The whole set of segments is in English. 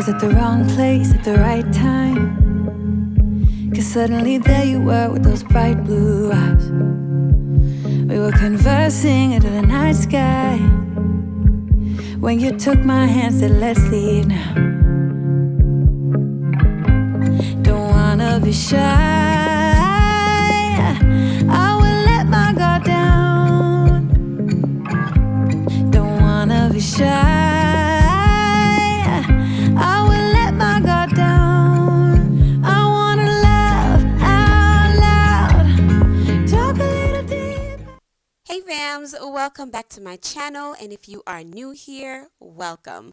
was at the wrong place at the right time. 'Cause suddenly there you were with those bright blue eyes. We were conversing under the night sky when you took my hand, said let's leave now. Don't wanna be shy, I will let my guard down. Don't wanna be shy, I will let my guard down. I wanna laugh out loud, talk a little deep. Hey fams, welcome back to my channel, and if you are new here, welcome.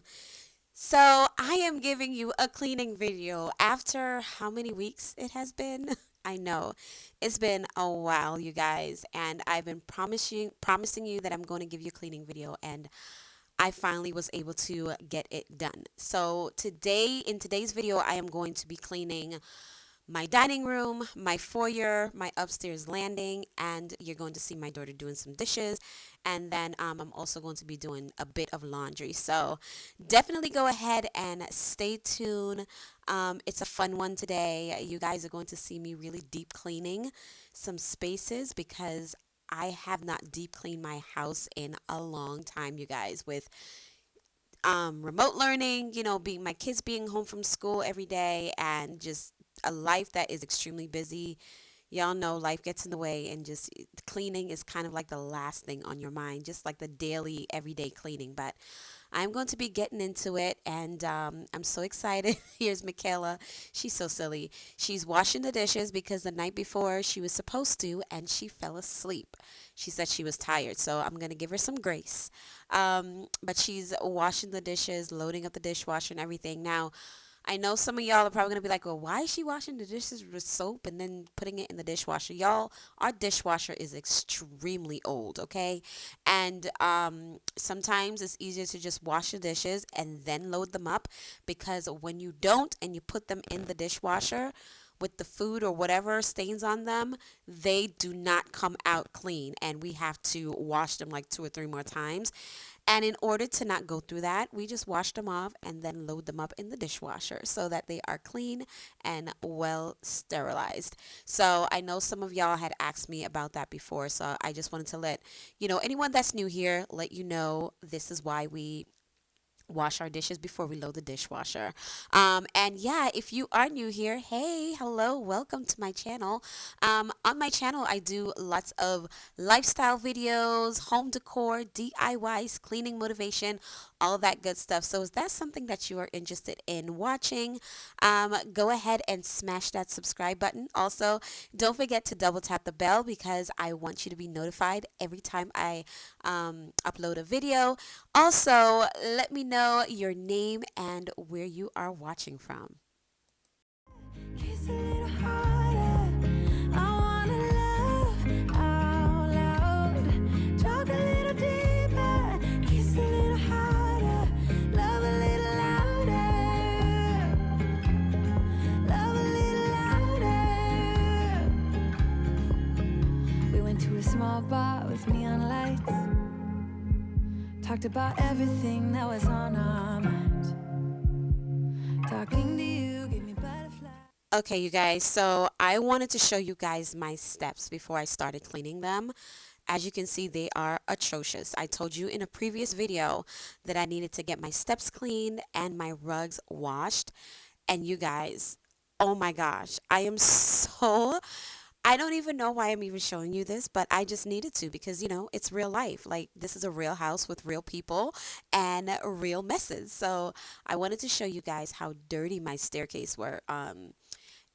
So I am giving you a cleaning video after how many weeks it has been? I know it's been a while, you guys, and I've been promising you that I'm going to give you a cleaning video, and I finally was able to get it done. So in today's video, I am going to be cleaning my dining room, my foyer, my upstairs landing, and you're going to see my daughter doing some dishes. And then I'm also going to be doing a bit of laundry. So definitely go ahead and stay tuned. It's a fun one today. You guys are going to see me really deep cleaning some spaces because I have not deep cleaned my house in a long time, you guys, with remote learning, being my kids being home from school every day, and just a life that is extremely busy. Y'all know life gets in the way, and just cleaning is kind of like the last thing on your mind, just like the daily, everyday cleaning. But I'm going to be getting into it, and I'm so excited. Here's Kayla. She's so silly. She's washing the dishes because the night before she was supposed to, and she fell asleep. She said she was tired, so I'm going to give her some grace. But she's washing the dishes, loading up the dishwasher and everything. Now, I know some of y'all are probably going to be like, well, why is she washing the dishes with soap and then putting it in the dishwasher? Y'all, our dishwasher is extremely old, okay? And sometimes it's easier to just wash the dishes and then load them up, because when you don't and you put them in the dishwasher with the food or whatever stains on them, they do not come out clean, and we have to wash them like 2 or 3 more times. And in order to not go through that, we just wash them off and then load them up in the dishwasher so that they are clean and well sterilized. So I know some of y'all had asked me about that before, so I just wanted to let anyone that's new here, let you know this is why we wash our dishes before we load the dishwasher. And yeah, if you are new here, hey, hello, welcome to my channel. On my channel, I do lots of lifestyle videos, home decor, DIYs, cleaning motivation, all that good stuff. So if that's something that you are interested in watching, go ahead and smash that subscribe button. Also, don't forget to double tap the bell, because I want you to be notified every time I upload a video. Also, let me know your name and where you are watching from. Kiss a little harder, I wanna laugh out loud, talk a little deeper, kiss a little harder, love a little louder, love a little louder. We went to a small bar with neon lights, talked about everything that was on our minds. Talking to you gave me butterflies. Okay, you guys, so I wanted to show you guys my steps before I started cleaning them. As you can see, they are atrocious. I told you in a previous video that I needed to get my steps cleaned and my rugs washed. And you guys, oh my gosh, I don't even know why I'm even showing you this, but I just needed to, because, it's real life. Like, this is a real house with real people and real messes. So I wanted to show you guys how dirty my staircase were.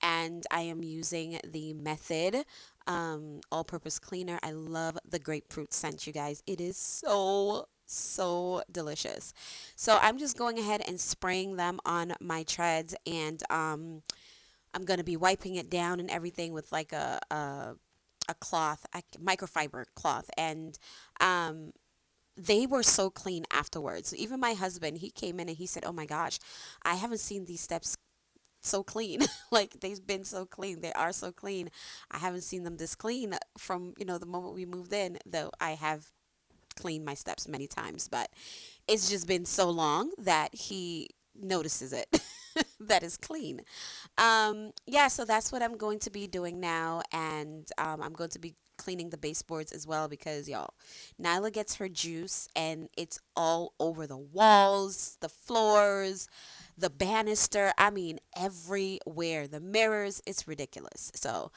And I am using the Method all-purpose cleaner. I love the grapefruit scent, you guys. It is so delicious. So I'm just going ahead and spraying them on my treads, and I'm going to be wiping it down and everything with like a cloth, a microfiber cloth, and they were so clean afterwards. Even my husband, he came in and he said, oh my gosh, I haven't seen these steps so clean. Like, they've been so clean. They are so clean. I haven't seen them this clean from, the moment we moved in, though I have cleaned my steps many times, but it's just been so long that he notices it that is clean. Yeah, so that's what I'm going to be doing now, and I'm going to be cleaning the baseboards as well because y'all, Nyla gets her juice and it's all over the walls, the floors, the banister. I mean, everywhere. The mirrors. It's ridiculous. So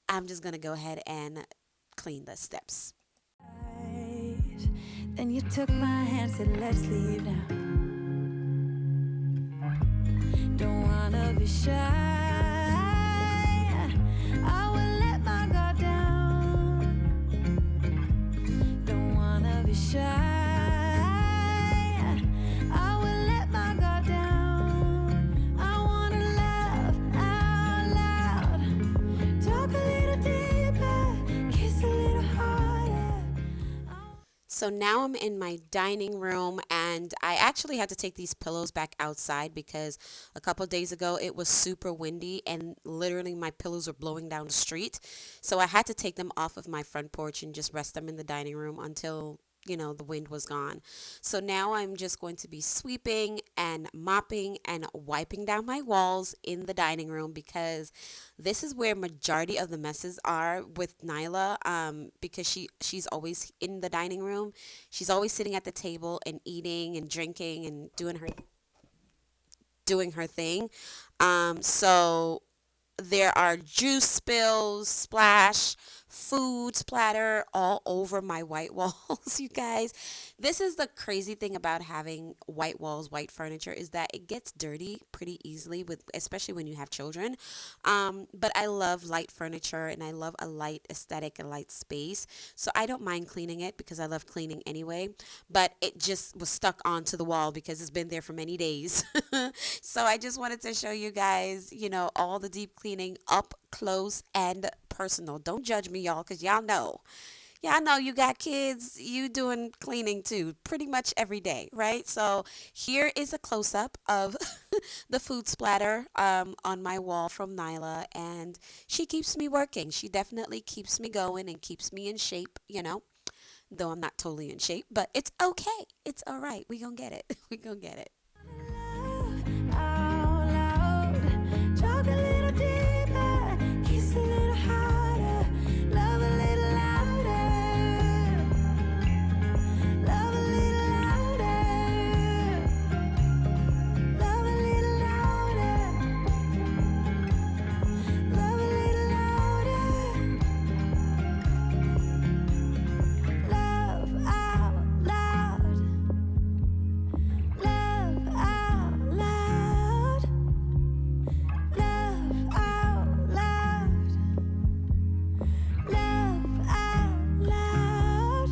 I'm just gonna go ahead and clean the steps. Then you took my hand, said let's leave now. Don't wanna be shy. I will let my guard down. Don't wanna be shy. I will let my guard down. I wanna laugh out loud. Talk a little deeper, kiss a little harder. So now I'm in my dining room, and I actually had to take these pillows back outside because a couple of days ago it was super windy and literally my pillows were blowing down the street. So I had to take them off of my front porch and just rest them in the dining room until the wind was gone. So now I'm just going to be sweeping and mopping and wiping down my walls in the dining room because this is where majority of the messes are with Nyla, because she's always in the dining room. She's always sitting at the table and eating and drinking and doing her thing. So there are juice spills, splash, food splatter all over my white walls, you guys. This is the crazy thing about having white walls, white furniture, is that it gets dirty pretty easily, especially when you have children. But I love light furniture and I love a light aesthetic, a light space. So I don't mind cleaning it because I love cleaning anyway. But it just was stuck onto the wall because it's been there for many days. So I just wanted to show you guys, all the deep cleaning up close and personal. Don't judge me, y'all, because y'all know. Yeah, I know you got kids, you doing cleaning too, pretty much every day, right? So here is a close-up of the food splatter on my wall from Nyla, and she keeps me working. She definitely keeps me going and keeps me in shape, though I'm not totally in shape, but it's okay. It's all right. We gonna get it. We gonna get it. Out loud, talk a little deeper, kiss a little harder, love a little louder, love a little louder, love a little louder, love a little louder, love out loud, love out loud, love out loud, love out loud.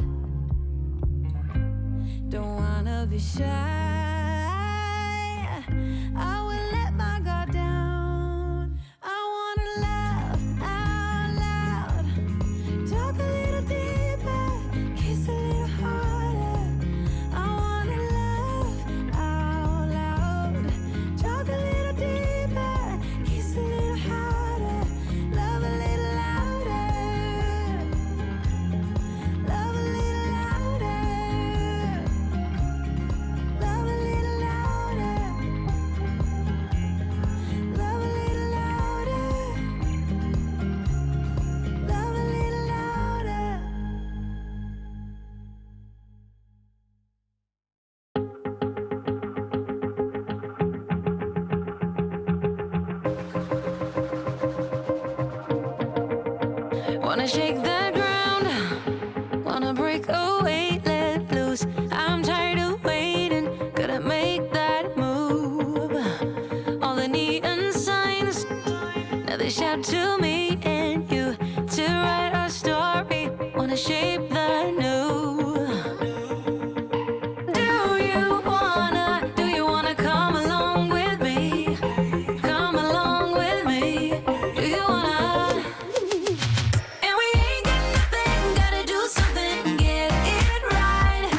Don't wanna be shy. I will let my guard down. I wanna laugh out loud. Talk a little deeper, kiss a little harder. I wanna laugh out loud. Talk a little deeper, kiss a little harder. Love a little louder. Love a little louder. Love a little louder. Love a little louder. Love a little louder. Wanna shake the ground, wanna break away, let loose. I'm tired of waiting, gotta make that move. All the neon signs, now they shout to me and you to write our story. Wanna shape the new. Do you wanna come along with me? Come along with me. Do you wanna? And we ain't got nothing, gotta do something, get it right.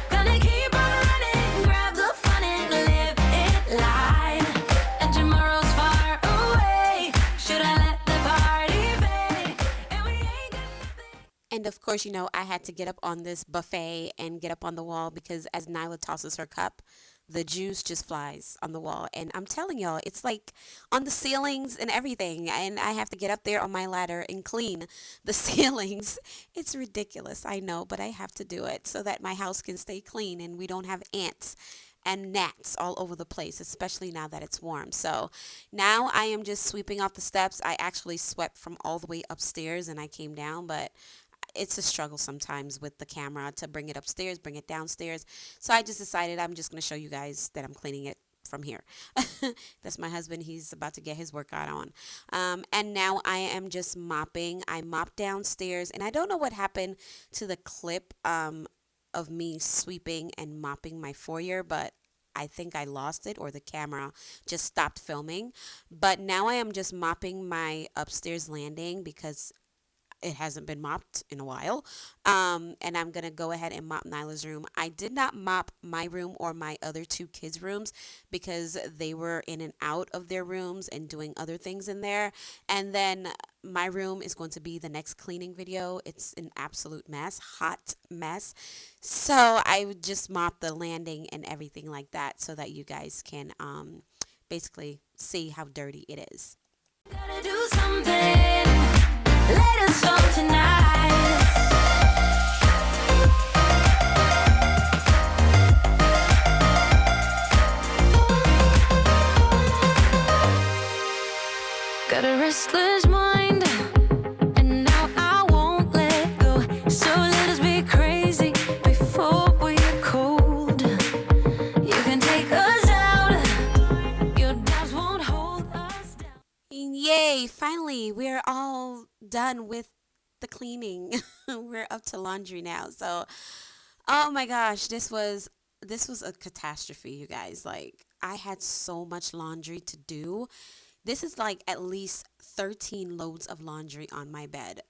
Gonna keep on running, grab the fun and live it live. And tomorrow's far away, should I let the party fade? And we ain't got nothing. And of course, I had to get up on this buffet and get up on the wall because as Nyla tosses her cup, the juice just flies on the wall. And I'm telling y'all, it's like on the ceilings and everything. And I have to get up there on my ladder and clean the ceilings. It's ridiculous, I know, but I have to do it so that my house can stay clean and we don't have ants and gnats all over the place, especially now that it's warm. So now I am just sweeping off the steps. I actually swept from all the way upstairs and I came down, but it's a struggle sometimes with the camera to bring it upstairs, bring it downstairs. So I just decided I'm just going to show you guys that I'm cleaning it from here. That's my husband. He's about to get his workout on. And now I am just mopping. I mopped downstairs, and I don't know what happened to the clip of me sweeping and mopping my foyer, but I think I lost it or the camera just stopped filming. But now I am just mopping my upstairs landing because it hasn't been mopped in a while. And I'm going to go ahead and mop Nyla's room. I did not mop my room or my other two kids' rooms because they were in and out of their rooms and doing other things in there. And then my room is going to be the next cleaning video. It's an absolute mess, hot mess. So I would just mop the landing and everything like that so that you guys can basically see how dirty it is. Gotta do something. Let us go tonight. Got a restless mind, and now I won't let go. So let us be crazy before we're cold. You can take us out. Your doubts won't hold us down. Yay, finally, we're all done with the cleaning. We're up to laundry now. So, oh my gosh, this was a catastrophe, you guys. Like I had so much laundry to do. This is like at least 13 loads of laundry on my bed.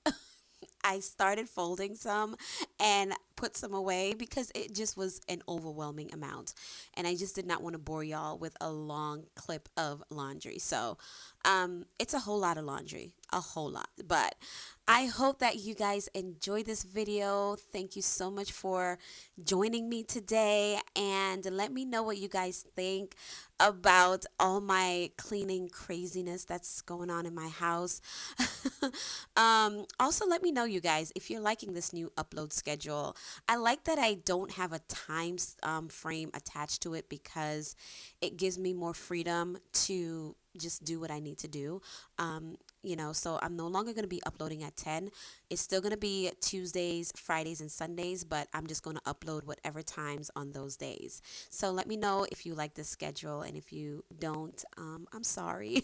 I started folding some and put some away because it just was an overwhelming amount. And I just did not want to bore y'all with a long clip of laundry. So it's a whole lot of laundry, a whole lot. But I hope that you guys enjoyed this video. Thank you so much for joining me today. And let me know what you guys think about all my cleaning craziness that's going on in my house. Also, let me know, you guys, if you're liking this new upload schedule. I like that I don't have a time frame attached to it because it gives me more freedom to just do what I need to do. So I'm no longer going to be uploading at 10. It's still going to be Tuesdays, Fridays, and Sundays, but I'm just going to upload whatever times on those days. So let me know if you like this schedule, and if you don't, I'm sorry.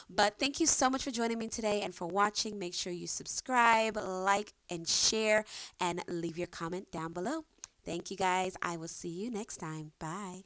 But thank you so much for joining me today and for watching. Make sure you subscribe, like, and share, and leave your comment down below. Thank you guys. I will see you next time. Bye.